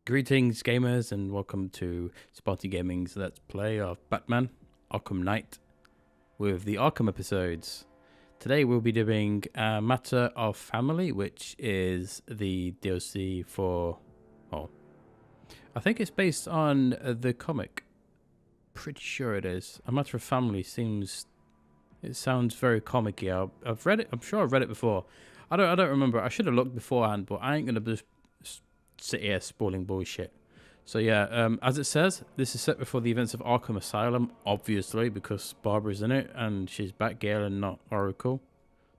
Greetings, gamers, and welcome to Sparty Gaming's Let's Play of Batman Arkham Knight with the Arkham episodes. Today we'll be doing Matter of Family, which is the DLC for, well, I think it's based on the comic. Pretty sure it is. A Matter of Family sounds very comic-y. I've read it. I'm sure I've read it before. I don't remember. I should have looked beforehand, but I ain't gonna just sit here spoiling bullshit. So yeah, as it says, this is set before the events of Arkham Asylum, obviously, because Barbara's in it and she's Batgirl and not Oracle.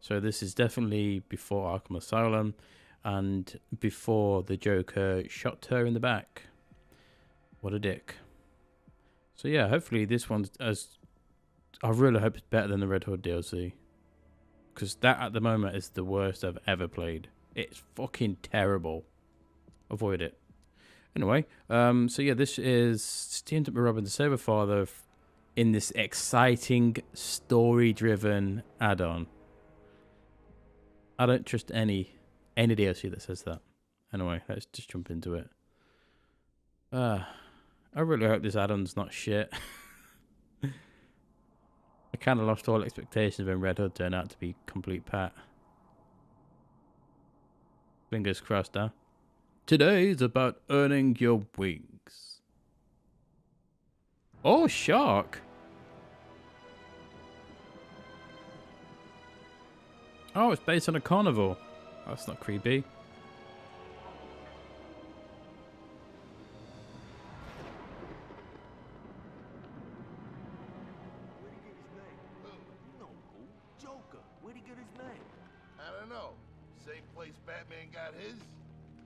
So this is definitely before Arkham Asylum and before the Joker shot her in the back. What a dick. So yeah, hopefully this one's I really hope it's better than the Red Hood DLC. Because that at the moment is the worst I've ever played. It's fucking terrible. Avoid it. Anyway, so yeah, this is teamed up with Robin to save her father in this exciting, story-driven add-on. I don't trust any DLC that says that. Anyway, let's just jump into it. I really hope this add-on's not shit. I kind of lost all expectations when Red Hood turned out to be complete pat. Fingers crossed, huh? Today is about earning your wings. Oh, shark. Oh, it's based on a carnival. That's not creepy. Joker, where'd he get his name? I don't know. Same place Batman got his?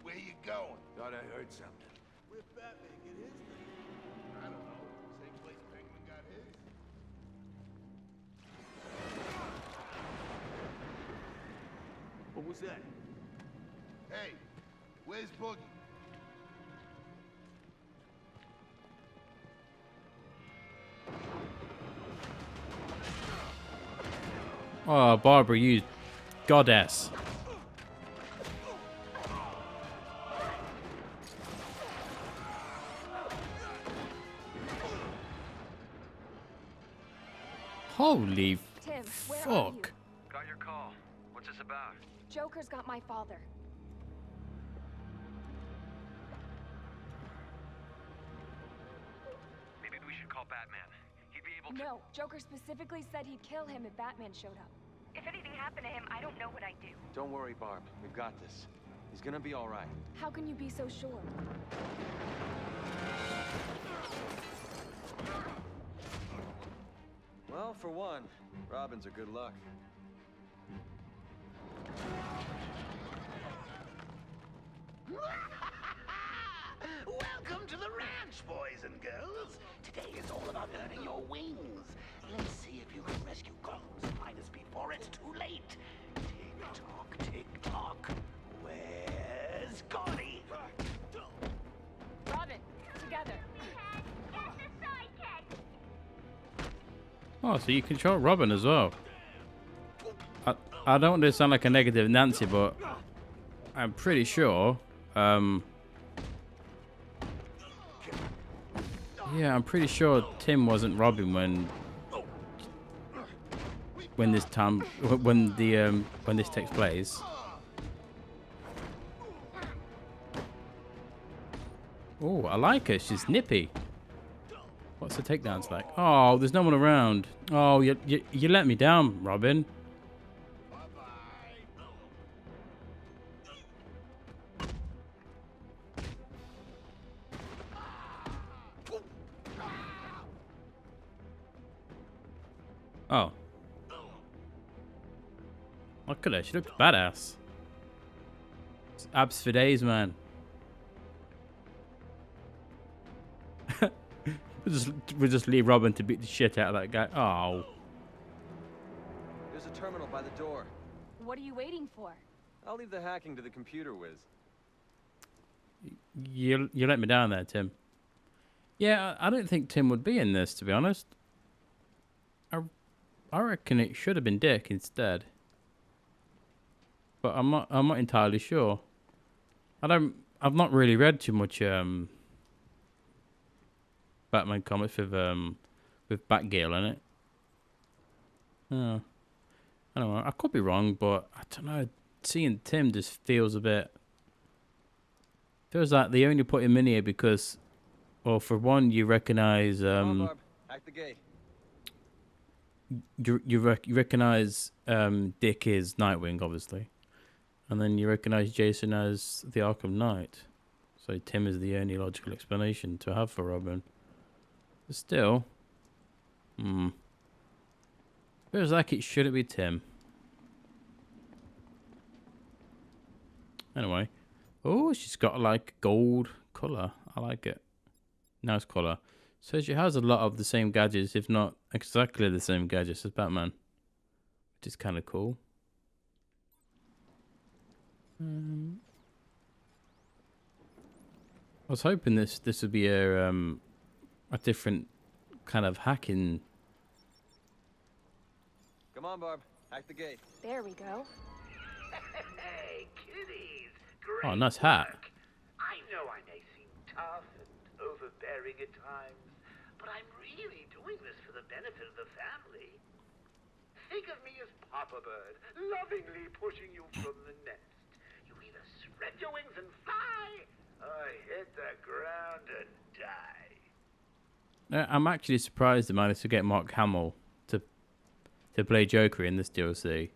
Where you going? Thought I heard something. Where'd Batman get his name? I don't know. Same place Penguin got his? What was that? Hey, where's Boogie? Oh, Barbara, you goddess. Holy Tim, where are you? fuck. Got your call. What's this about? Joker's got my father. Maybe we should call Batman. He'd be able to... No, Joker specifically said he'd kill him if Batman showed up. If anything happened to him, I don't know what I'd do. Don't worry, Barb. We've got this. He's gonna be all right. How can you be so sure? Well, for one, Robin's are good luck. Welcome to the ranch, boys and girls. Today is all about earning your wings. Let's see if you can rescue Gotham's finest before it's too late. Tick-tock, tick-tock. Where's Connie? Robin, together. Oh, so you control Robin as well. I don't want to sound like a negative Nancy, but I'm pretty sure. Yeah, I'm pretty sure Tim wasn't Robin when this takes place. Oh, I like her. She's nippy. What's the takedowns like? Oh, there's no one around. Oh, you let me down, Robin. Oh. Look at her. She looks badass. It's abs for days, man. We'll just leave Robin to beat the shit out of that guy. Oh. There's a terminal by the door. What are you waiting for? I'll leave the hacking to the computer whiz. You let me down there, Tim. Yeah, I don't think Tim would be in this, to be honest. I reckon it should have been Dick instead. But I'm not entirely sure. I don't I've not really read too much Batman comics with Batgirl in it. Oh, I don't know. I could be wrong, but I don't know. Seeing Tim just feels a bit. Feels like they only put him in here because, well, for one, you recognize Come on, Barb. Act the gate. you recognize Dick is Nightwing, obviously, and then you recognize Jason as the Arkham Knight. So Tim is the only logical explanation to have for Robin. But still, feels like it shouldn't be Tim. Anyway, oh, she's got like gold color. I like it. Nice color. So she has a lot of the same gadgets, if not exactly the same gadgets as Batman, which is kind of cool. I was hoping this would be a different kind of hacking. Come on, Barb. Act the gate. There we go. Hey, kiddies. Oh, nice hat. Work. I know I may seem tough and overbearing at times, but I'm really doing this for the benefit of the family. Think of me as Papa Bird, lovingly pushing you from the nest. You either spread your wings and fly, or hit the ground and die. I'm actually surprised they managed to get Mark Hamill to play Joker in this DLC.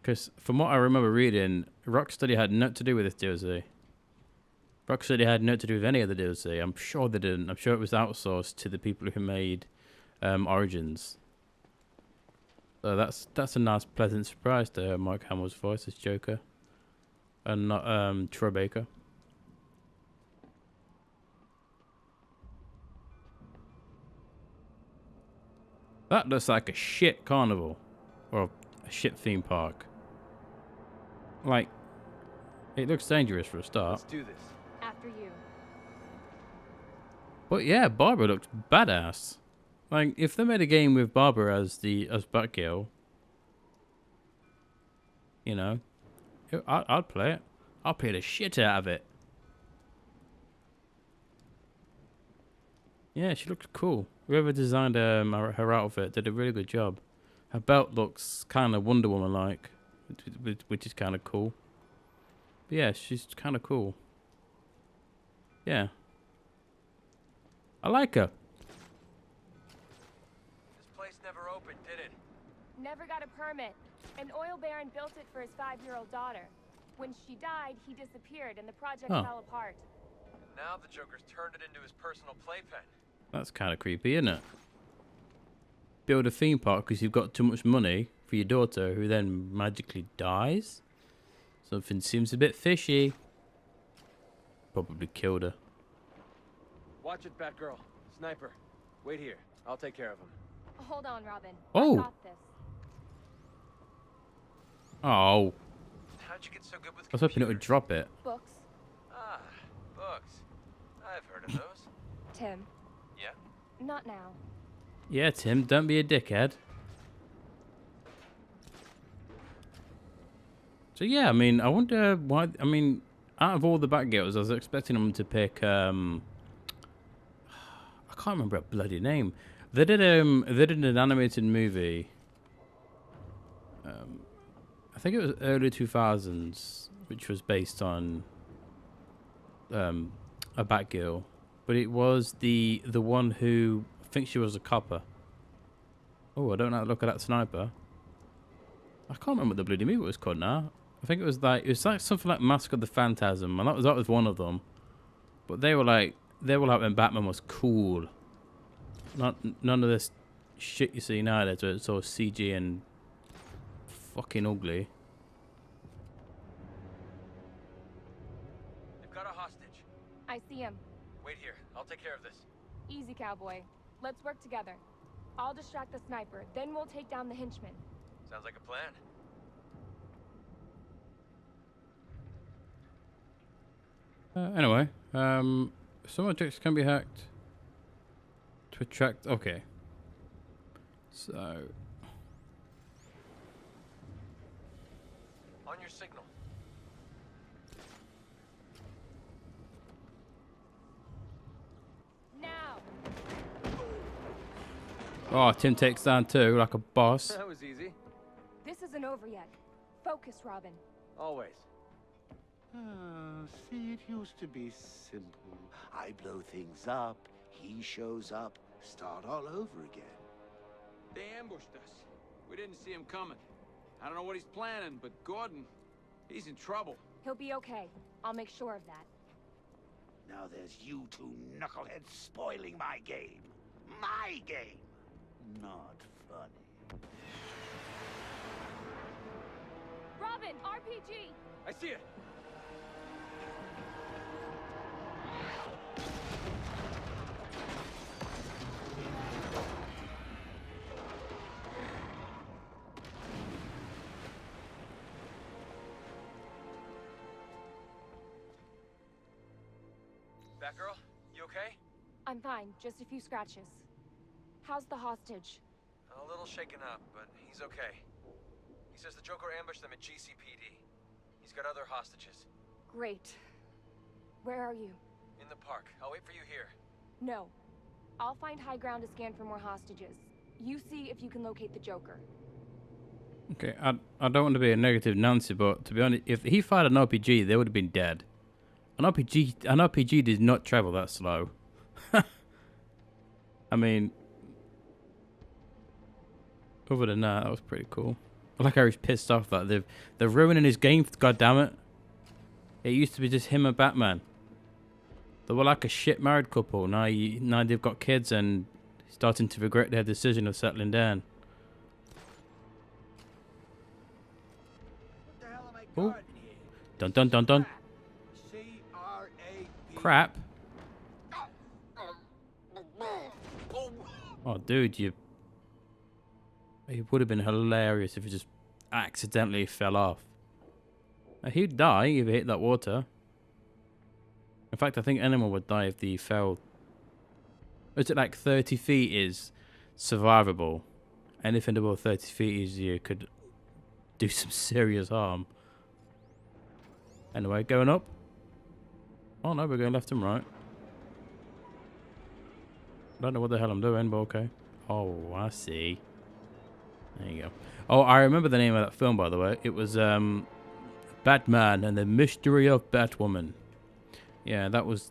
Because from what I remember reading, Rocksteady had nothing to do with this DLC. Rocksteady had nothing to do with any of the DLC. I'm sure they didn't. I'm sure it was outsourced to the people who made Origins. So that's a nice, pleasant surprise to hear Mark Hamill's voice as Joker, and not Troy Baker. That looks like a shit carnival, or a shit theme park. Like, it looks dangerous for a start. Let's do this. After you. But yeah, Barbara looks badass. Like, if they made a game with Barbara as Batgirl, you know, I'd play it. I'll play the shit out of it. Yeah, she looks cool. Whoever designed her outfit did a really good job. Her belt looks kind of Wonder Woman-like, which is kind of cool. But yeah, she's kind of cool. Yeah. I like her. This place never opened, did it? Never got a permit. An oil baron built it for his 5-year-old daughter. When she died, he disappeared and the project fell apart. Now the Joker's turned it into his personal playpen. That's kind of creepy, isn't it? Build a theme park because you've got too much money for your daughter, who then magically dies? Something seems a bit fishy. Probably killed her. Watch it, Batgirl. Sniper. Wait here. I'll take care of him. Hold on, Robin. Oh. I got this. Oh. How'd you get so good with I was hoping it would computers? drop it. Books. Ah, books. I've heard of those. Tim. Yeah? Not now. Yeah, Tim, don't be a dickhead. So yeah, I mean, I wonder why. I mean, out of all the Batgirls, I was expecting them to pick. I can't remember a bloody name. They did an animated movie. I think it was early 2000s, which was based on a Batgirl, but it was the one who I think she was a copper. Oh, I don't know how to look at that sniper. I can't remember what the bloody movie was called now. I think it was like something like Mask of the Phantasm, and that was one of them. But they were like when Batman was cool. None of this shit you see nowadays where it's all CG and fucking ugly. They've got a hostage. I see him. Wait here. I'll take care of this. Easy, cowboy. Let's work together. I'll distract the sniper, then we'll take down the henchman. Sounds like a plan. Anyway, some objects can be hacked to attract. Okay. So. On your signal. Oh, Tim takes down two like a boss. That was easy. This isn't over yet. Focus, Robin. Always. See, it used to be simple. I blow things up, he shows up, start all over again. They ambushed us. We didn't see him coming. I don't know what he's planning, but Gordon, he's in trouble. He'll be okay. I'll make sure of that. Now there's you two knuckleheads spoiling my game. My game. Not funny. Robin, RPG! I see it. Batgirl, you okay? I'm fine, just a few scratches. How's the hostage? A little shaken up, but he's okay. He says the Joker ambushed them at GCPD. He's got other hostages. Great. Where are you? In the park. I'll wait for you here. No. I'll find high ground to scan for more hostages. You see if you can locate the Joker. Okay, I don't want to be a negative Nancy, but to be honest, if he fired an RPG, they would have been dead. An RPG does not travel that slow. I mean, other than that was pretty cool. I like how he's pissed off that they're ruining his game. God damn it! It used to be just him and Batman. They were like a shit married couple. Now they've got kids and starting to regret their decision of settling down. What the hell am I Ooh. guarding here? Dun dun dun dun. C-R-A-P. Crap. Oh, dude, it would have been hilarious if it just accidentally fell off. He'd die if he hit that water. In fact, I think anyone would die if he fell. Is it like 30 feet is survivable? Anything above 30 feet is you could do some serious harm. Anyway, going up. Oh no, we're going left and right. I don't know what the hell I'm doing, but okay. Oh, I see. There you go. Oh, I remember the name of that film, by the way. It was Batman and the Mystery of Batwoman. Yeah, that was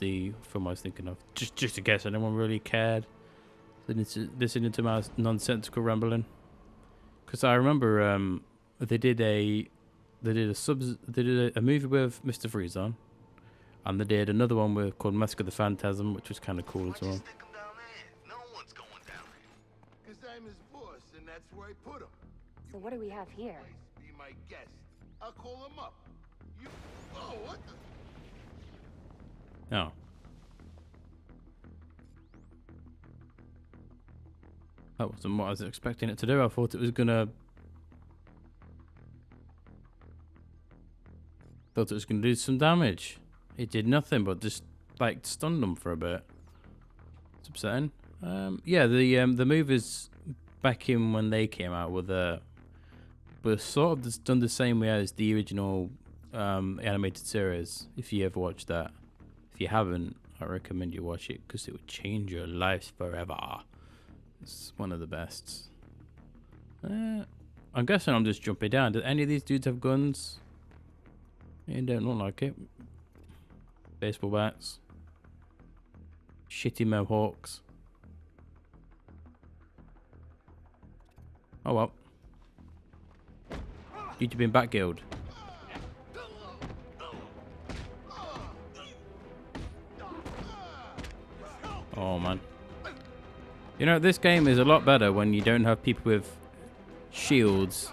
the film I was thinking of. Just in case anyone really cared. Listening to my nonsensical rambling. Because I remember they did a movie with Mr. Freeze on. And they did another one called Mask of the Phantasm, which was kind of cool as well. Stick him down there. No one's going down there. Because I'm his boss, and that's where I put him. So what do we have here? Please be my guest. I'll call him up. You... Oh, what the... Oh. That wasn't what I was expecting it to do. I thought it was gonna... do some damage. It did nothing but just like stunned them for a bit. It's upsetting. Yeah, the movies back in when they came out were sort of just done the same way as the original animated series. If you ever watched that, if you haven't, I recommend you watch it because it would change your life forever. It's one of the best. I'm guessing I'm just jumping down. Do any of these dudes have guns? It don't look like it. Baseball bats. Shitty mohawks. Oh well. You've been Batgirl. Oh man. You know, this game is a lot better when you don't have people with shields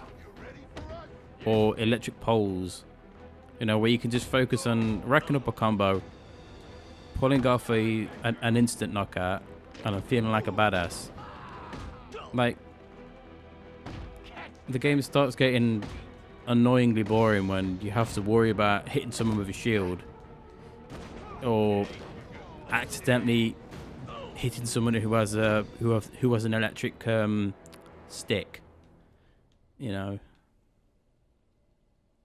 or electric poles. You know, where you can just focus on racking up a combo, pulling off an instant knockout, and I'm feeling like a badass. Like, the game starts getting annoyingly boring when you have to worry about hitting someone with a shield or accidentally hitting someone who has an electric stick. You know.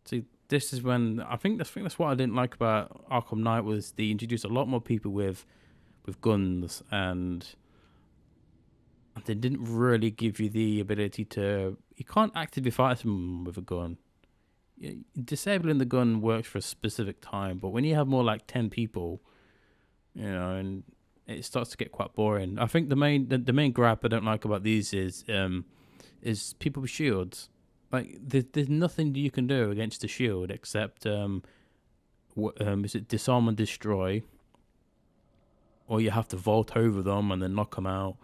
See, this is when I think that's what I didn't like about Arkham Knight was they introduced a lot more people with guns and They didn't really give you the ability to. You can't actively fight someone with a gun. Disabling the gun works for a specific time, but when you have more like 10 people, and it starts to get quite boring. I think the main gripe I don't like about these is people with shields. Like there's nothing you can do against the shield except is it disarm and destroy, or you have to vault over them and then knock them out,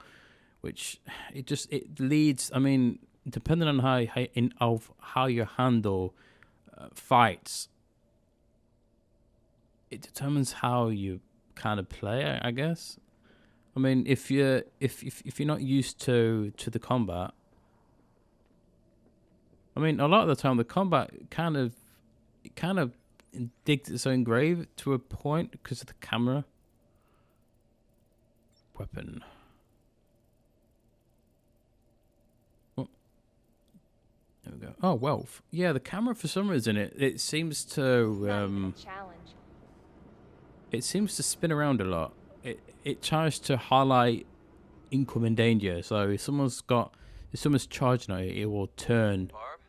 which it leads. I mean, depending on how you handle fights, it determines how you kind of play, I guess. I mean, if you're not used to the combat, I mean, a lot of the time the combat kind of digs its own grave to a point because of the camera. Weapon. Oh. There we go. Oh, wealth. Yeah, the camera for some reason it seems to it seems to spin around a lot. It tries to highlight incoming danger. So if someone's charging at it will turn Barb?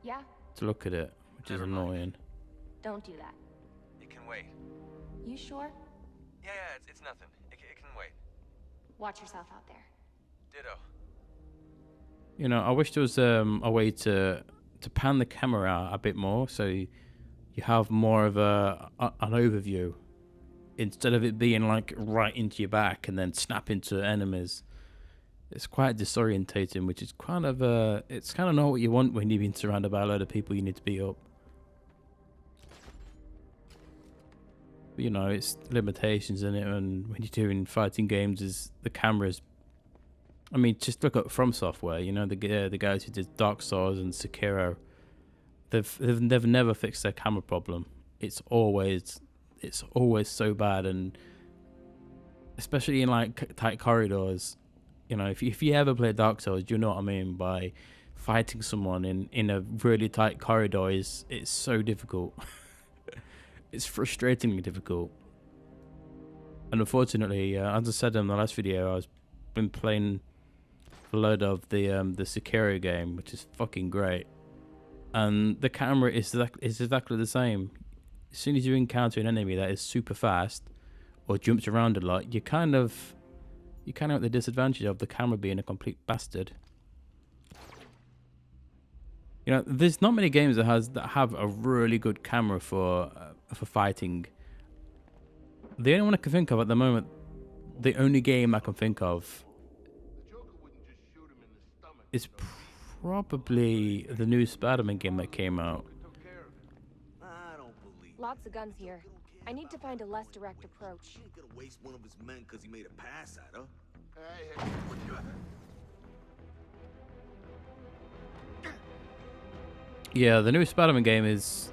Yeah, to look at it, which is annoying. don't do that. It can wait. You sure? Yeah, it's nothing. It can wait. Watch yourself out there. Ditto. I wish there was a way to pan the camera out a bit more, so you have more of an overview instead of it being like right into your back and then snap into enemies. It's quite disorientating, which is kind of it's kind of not what you want when you've been surrounded by a load of people you need to beat up. But, it's limitations in it, and when you're doing fighting games, is the cameras. I mean, just look at From Software. The guys who did Dark Souls and Sekiro. They've never fixed their camera problem. It's always so bad, and especially in like tight corridors. If you ever play Dark Souls, you know what I mean by fighting someone in a really tight corridor it's so difficult. It's frustratingly difficult. And unfortunately, as I said in the last video, I've been playing a load of the Sekiro game, which is fucking great. And the camera is exactly the same. As soon as you encounter an enemy that is super fast or jumps around a lot, you kind of at the disadvantage of the camera being a complete bastard. There's not many games that have a really good camera for fighting. The only one I can think of at the moment, the only game I can think of, is probably the new Spider-Man game that came out. Lots of guns here. I need to find a less direct approach. He ain't gonna waste one of his men because he made a pass at her. Yeah, the new Spider-Man game is...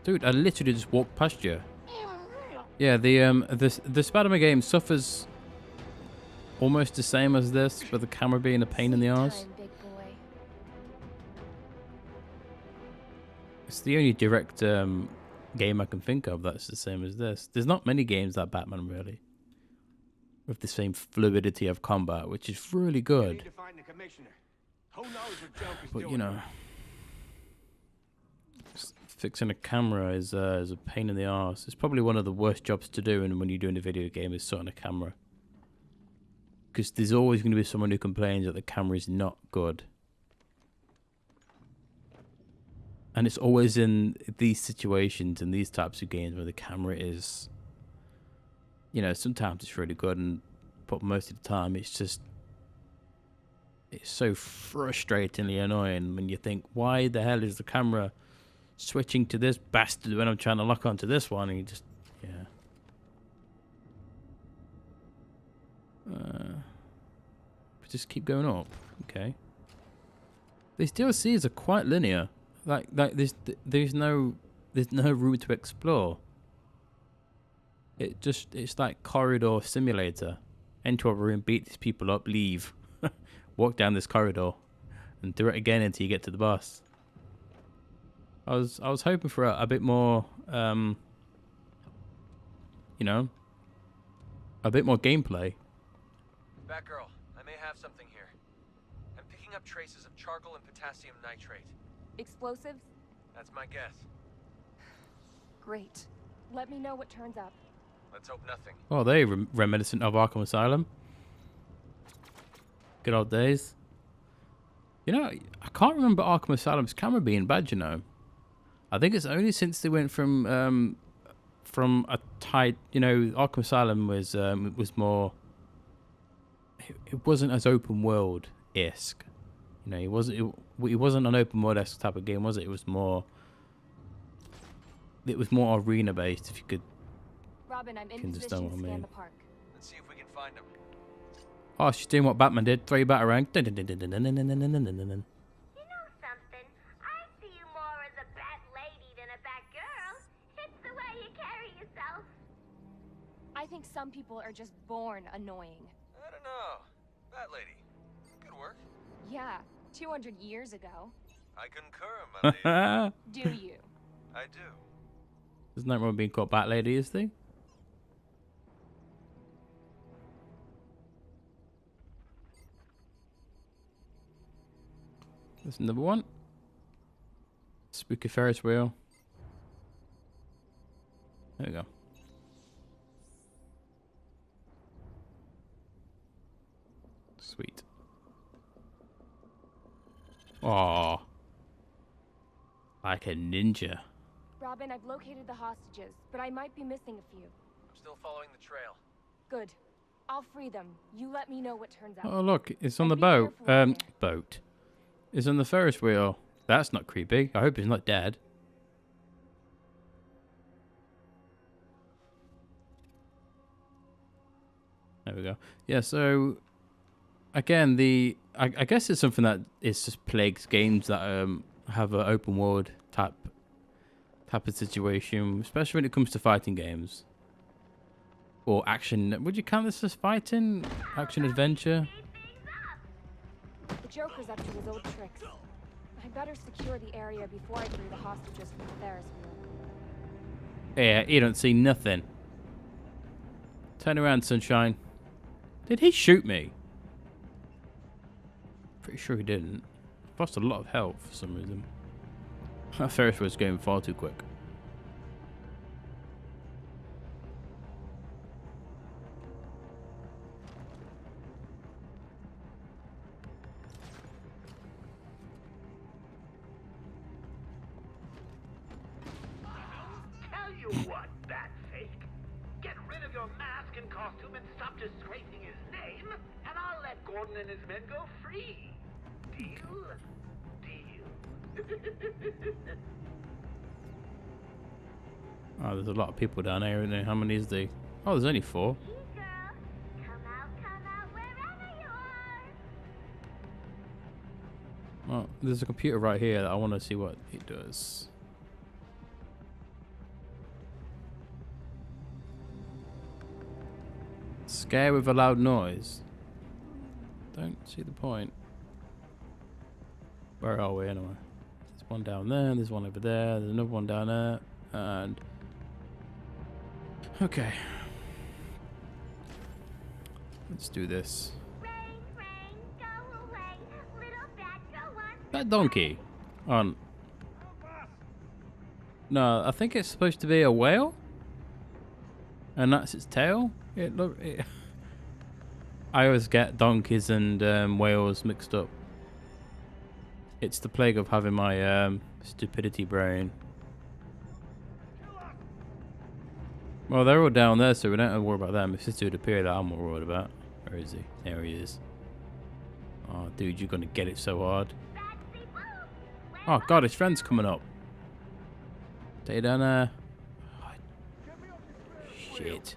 Dude, I literally just walked past you. Yeah, the Spider-Man game suffers almost the same as this, with the camera being a pain in the arse. It's the only direct game I can think of that's the same as this. There's not many games like Batman, really, with the same fluidity of combat, which is really good. But fixing a camera is a pain in the arse. It's probably one of the worst jobs to do, and when you're doing a video game, is sorting a camera, because there's always going to be someone who complains that the camera is not good. And it's always in these situations, in these types of games, where the camera is, sometimes it's really good, but most of the time it's so frustratingly annoying when you think, why the hell is the camera switching to this bastard when I'm trying to lock onto this one? And you just, just keep going up. Okay. These DLCs are quite linear. Like there's no room to explore. It's like corridor simulator. Enter a room, beat these people up, leave, walk down this corridor, and do it again until you get to the boss. I was hoping for a bit more, a a bit more gameplay. Batgirl, I may have something here. I'm picking up traces of charcoal and potassium nitrate. Explosives? That's my guess. Great. Let me know what turns up. Let's hope nothing. Oh, they reminiscent of Arkham Asylum. Good old days. You know, I can't remember Arkham Asylum's camera being bad, you know. I think it's only since they went from a tight, you know, Arkham Asylum was more. It wasn't as open world-esque. You know, it wasn't an open world-esque type of game, was it? It was more arena based, if you could Robin, I'm in understand position what I to scan mean. the park. Let's see if we can find him. Oh, she's doing what Batman did. Throw your batarang. You know something? I see you more as a bat lady than a bat girl. It's the way you carry yourself. I think some people are just born annoying. I don't know. That lady. Good work. Yeah, 200 years ago. I concur, my lady. Do you? I do. There's nothing wrong with being called Bat Lady, is there? There's another one. Spooky Ferris wheel. There we go. Sweet. Aww. Like a ninja. Robin, I've located the hostages, but I might be missing a few. I'm still following the trail. Good. I'll free them. You let me know what turns out. Oh look, it's on And the be boat. careful out there. Boat. It's on the Ferris wheel. That's not creepy. I hope he's not dead. There we go. Yeah, so again, I guess it's something that is just plagues games that have an open world type of situation, especially when it comes to fighting games or action. Would you count this as fighting? Action adventure? The Joker's up to his old tricks. I better secure the area before I free the hostages from the Ferris wheel. Yeah, you don't see nothing. Turn around, sunshine. Did he shoot me? Pretty sure he didn't. Lost a lot of health for some reason. That Ferris was going far too quick. Tell you what, Batfake. Get rid of your mask and costume and stop disgracing his name, and I'll let Gordon and his men go free. Deal? Deal. Oh, there's a lot of people down here, isn't there? How many is there? Oh, there's only 4. Hey, girl. Come out, wherever you are. Oh, there's a computer right here that I want to see what it does. Scare with a loud noise. Don't see the point. Where are we anyway? There's one down there, there's one over there, there's another one down there, and... Okay. Let's do this. Rain, go away. Little Batgirl wants That donkey. On. No, I think it's supposed to be a whale. And that's its tail. I always get donkeys and whales mixed up. It's the plague of having my stupidity brain. Well, they're all down there, so we don't have to worry about them. If this dude appeared, that I'm more worried about. Where is he? There he is. Oh, dude, you're gonna get it so hard. Batsy Boo. Oh god, his friend's coming up. Stay down there. Oh, shit.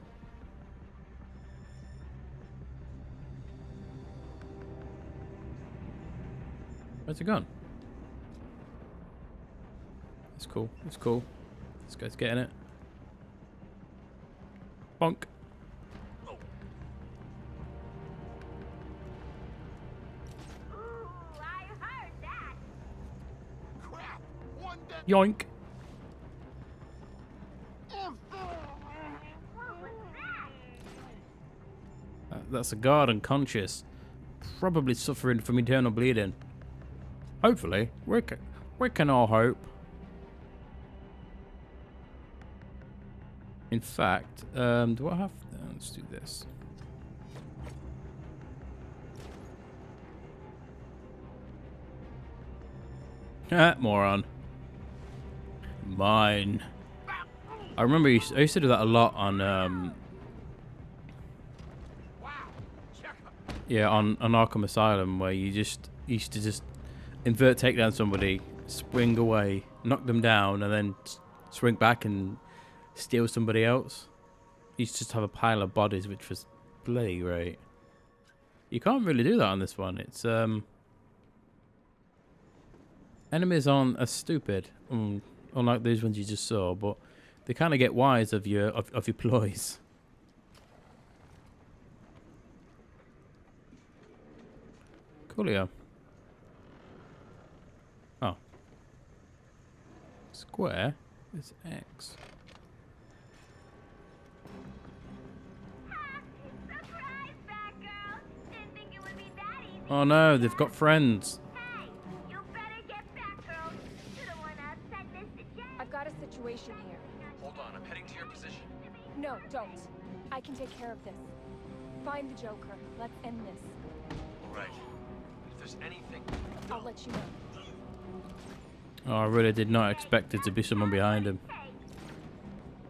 Where's it gone? It's cool. It's cool. This guy's getting it. Bonk. Ooh, I heard that. Crap! One dead. Yoink. What was that? That's a guard unconscious, probably suffering from internal bleeding. Hopefully, we can all hope. In fact, do I have? Let's do this. Ah, moron. Mine. I remember I used to do that a lot on yeah, on Arkham Asylum, where you used to just invert takedown somebody, swing away, knock them down, and then swing back and steal somebody else. You used to just have a pile of bodies, which was bloody great. You can't really do that on this one. It's enemies aren't as stupid, unlike those ones you just saw, but they kind of get wise of your ploys. Coolio. Oh. Square is X. Surprise, Batgirl! Didn't think it would be that easy. Oh no, they've got friends. Hey, you better get Batgirl. You're the one outside Mr. J. I've got a situation here. Hold on, I'm heading to your position. No, don't. I can take care of this. Find the Joker. Let's end this. All right. If there's anything... I'll let you know. Oh, I really did not expect it to be someone behind him.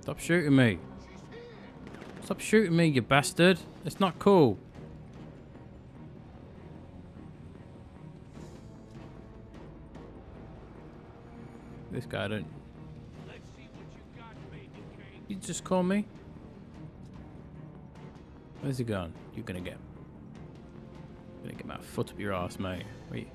Stop shooting me. Stop shooting me, you bastard. It's not cool. This guy don't... You just call me? Where's he gone? You're gonna get my foot up your ass, mate. Wait.